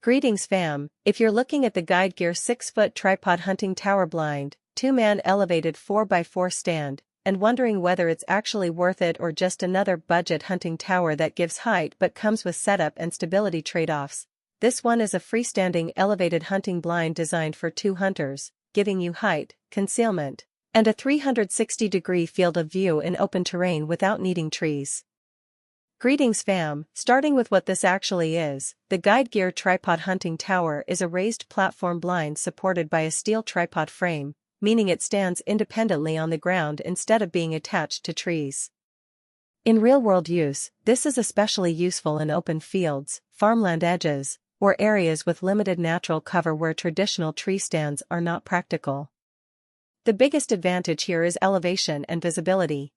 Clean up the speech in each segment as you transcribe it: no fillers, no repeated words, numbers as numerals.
Greetings fam, if you're looking at the Guide Gear 6-foot tripod hunting tower blind, 2-man elevated 4x4 stand, and wondering whether it's actually worth it or just another budget hunting tower that gives height but comes with setup and stability trade-offs, this one is a freestanding elevated hunting blind designed for 2 hunters, giving you height, concealment, and a 360-degree field of view in open terrain without needing trees. Greetings fam, starting with what this actually is, the Guide Gear Tripod Hunting Tower is a raised platform blind supported by a steel tripod frame, meaning it stands independently on the ground instead of being attached to trees. In real-world use, this is especially useful in open fields, farmland edges, or areas with limited natural cover where traditional tree stands are not practical. The biggest advantage here is elevation and visibility.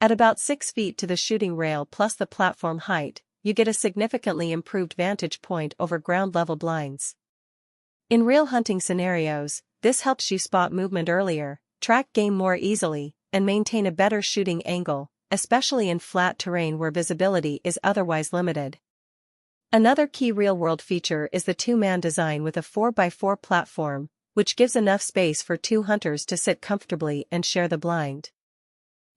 At about 6 feet to the shooting rail plus the platform height, you get a significantly improved vantage point over ground-level blinds. In real hunting scenarios, this helps you spot movement earlier, track game more easily, and maintain a better shooting angle, especially in flat terrain where visibility is otherwise limited. Another key real-world feature is the 2-man design with a 4x4 platform, which gives enough space for 2 hunters to sit comfortably and share the blind.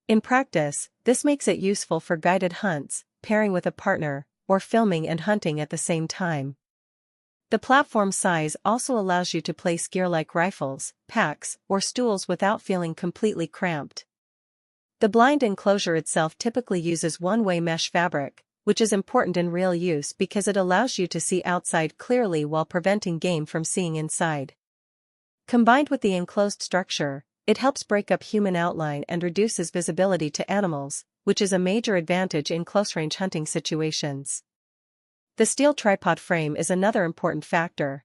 In practice, this makes it useful for guided hunts, pairing with a partner, or filming and hunting at the same time. The platform size also allows you to place gear like rifles, packs, or stools without feeling completely cramped. The blind enclosure itself typically uses one-way mesh fabric, which is important in real use because it allows you to see outside clearly while preventing game from seeing inside. Combined with the enclosed structure, it helps break up human outline and reduces visibility to animals, which is a major advantage in close-range hunting situations. The steel tripod frame is another important factor.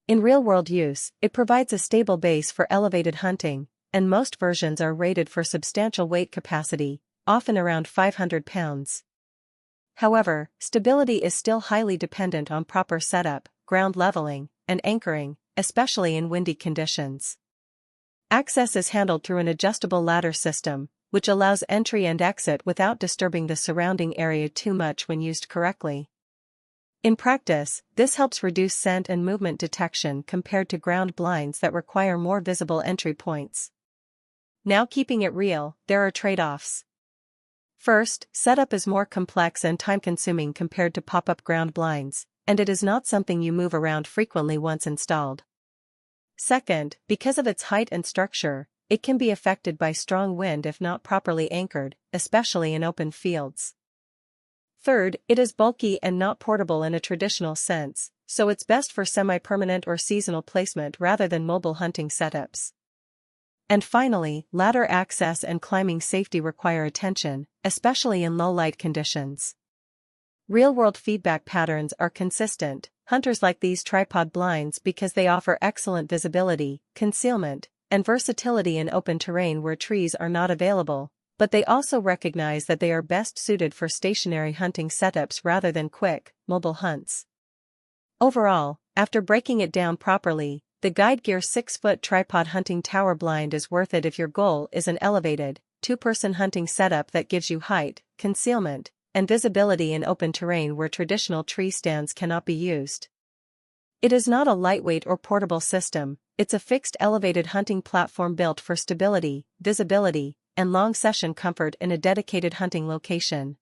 In real-world use, it provides a stable base for elevated hunting, and most versions are rated for substantial weight capacity, often around 500 pounds. However, stability is still highly dependent on proper setup, ground leveling, and anchoring, especially in windy conditions. Access is handled through an adjustable ladder system, which allows entry and exit without disturbing the surrounding area too much when used correctly. In practice, this helps reduce scent and movement detection compared to ground blinds that require more visible entry points. Now keeping it real, there are trade-offs. First, setup is more complex and time-consuming compared to pop-up ground blinds, and it is not something you move around frequently once installed. Second, because of its height and structure, it can be affected by strong wind if not properly anchored, especially in open fields. Third, it is bulky and not portable in a traditional sense, so it's best for semi-permanent or seasonal placement rather than mobile hunting setups. And finally, ladder access and climbing safety require attention, especially in low-light conditions. Real-world feedback patterns are consistent. Hunters like these tripod blinds because they offer excellent visibility, concealment, and versatility in open terrain where trees are not available, but they also recognize that they are best suited for stationary hunting setups rather than quick, mobile hunts. Overall, after breaking it down properly, the Guide Gear 6-foot tripod hunting tower blind is worth it if your goal is an elevated, 2-person hunting setup that gives you height, concealment, and visibility in open terrain where traditional tree stands cannot be used. It is not a lightweight or portable system, it's a fixed elevated hunting platform built for stability, visibility, and long session comfort in a dedicated hunting location.